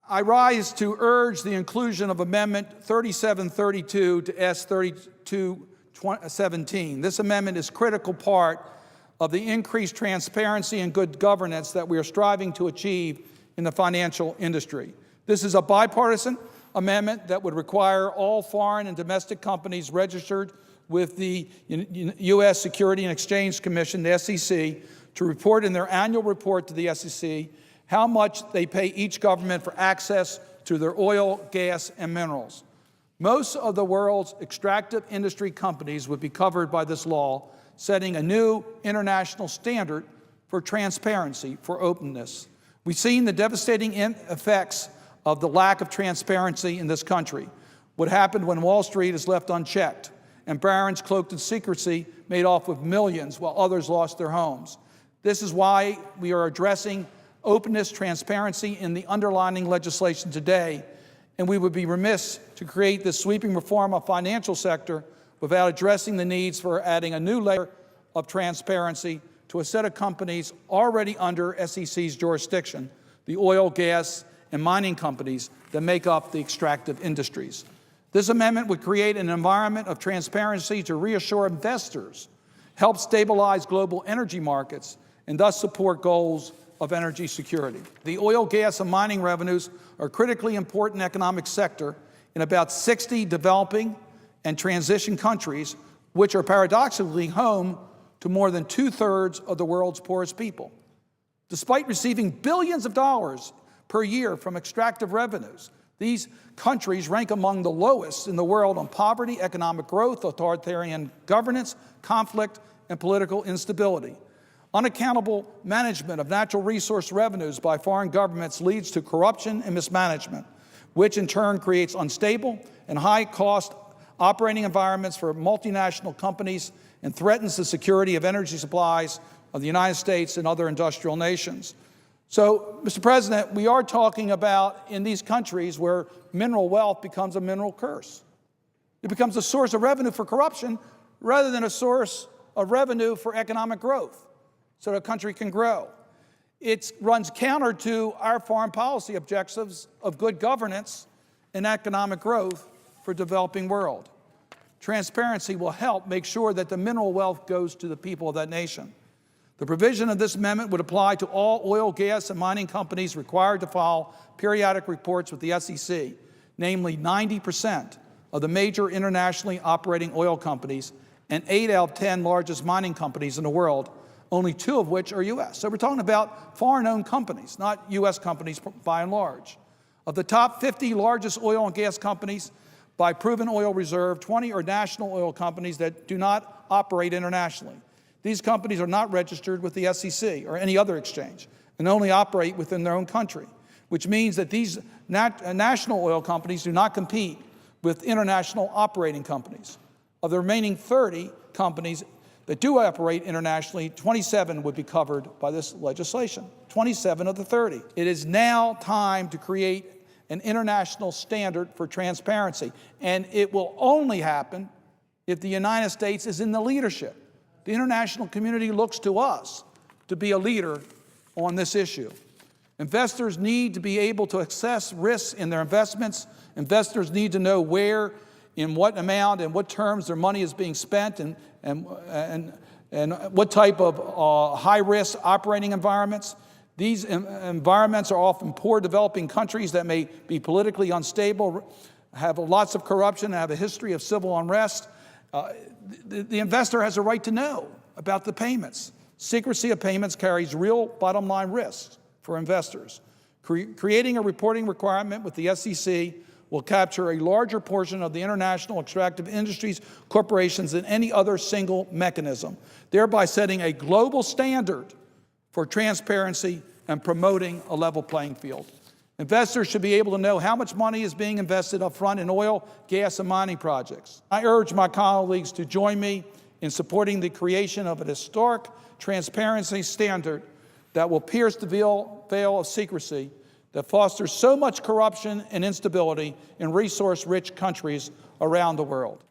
I rise to urge the inclusion of Amendment 3732 to S 3217. This amendment is a critical part of the increased transparency and good governance that we are striving to achieve in the financial industry. This is a bipartisan amendment that would require all foreign and domestic companies registered with the U.S. Securities and Exchange Commission, the SEC, to report in their annual report to the SEC how much they pay each government for access to their oil, gas, and minerals. Most of the world's extractive industry companies would be covered by this law, setting a new international standard for transparency, for openness. We've seen the devastating effects of the lack of transparency in this country. What happened when Wall Street is left unchecked and barons cloaked in secrecy made off with millions while others lost their homes. This is why we are addressing openness, transparency in the underlying legislation today, and we would be remiss to create this sweeping reform of financial sector without addressing the needs for adding a new layer of transparency to a set of companies already under SEC's jurisdiction, the oil, gas, and mining companies that make up the extractive industries. This amendment would create an environment of transparency to reassure investors, help stabilize global energy markets, and thus support goals of energy security. The oil, gas, and mining revenues are a critically important economic sector in about 60 developing and transition countries, which are paradoxically home to more than 2/3 of the world's poorest people. Despite receiving billions of dollars per year from extractive revenues, these countries rank among the lowest in the world on poverty, economic growth, authoritarian governance, conflict, and political instability. Unaccountable management of natural resource revenues by foreign governments leads to corruption and mismanagement, which in turn creates unstable and high-cost operating environments for multinational companies and threatens the security of energy supplies of the United States and other industrial nations. So, Mr. President, we are talking about in these countries where mineral wealth becomes a mineral curse. It becomes a source of revenue for corruption rather than a source of revenue for economic growth so that a country can grow. It runs counter to our foreign policy objectives of good governance and economic growth for the developing world. Transparency will help make sure that the mineral wealth goes to the people of that nation. The provision of this amendment would apply to all oil, gas, and mining companies required to file periodic reports with the SEC, namely 90% of the major internationally operating oil companies and 8 out of 10 largest mining companies in the world, only 2 of which are U.S. So we're talking about foreign-owned companies, not U.S. companies by and large. Of the top 50 largest oil and gas companies by proven oil reserve, 20 are national oil companies that do not operate internationally. These companies are not registered with the SEC or any other exchange and only operate within their own country, which means that these national oil companies do not compete with international operating companies. Of the remaining 30 companies that do operate internationally, 27 would be covered by this legislation, 27 of the 30. It is now time to create an international standard for transparency, and it will only happen if the United States is in the leadership. The international community looks to us to be a leader on this issue. Investors need to be able to assess risks in their investments. Investors need to know where, in what amount, and what terms their money is being spent, and what type of high-risk operating environments. These environments are often poor developing countries that may be politically unstable, have lots of corruption, have a history of civil unrest. The investor has a right to know about the payments. Secrecy of payments carries real bottom-line risks for investors. Creating a reporting requirement with the SEC will capture a larger portion of the international extractive industries corporations than any other single mechanism, thereby setting a global standard for transparency and promoting a level playing field. Investors should be able to know how much money is being invested up front in oil, gas, and mining projects. I urge my colleagues to join me in supporting the creation of an historic transparency standard that will pierce the veil of secrecy that fosters so much corruption and instability in resource-rich countries around the world.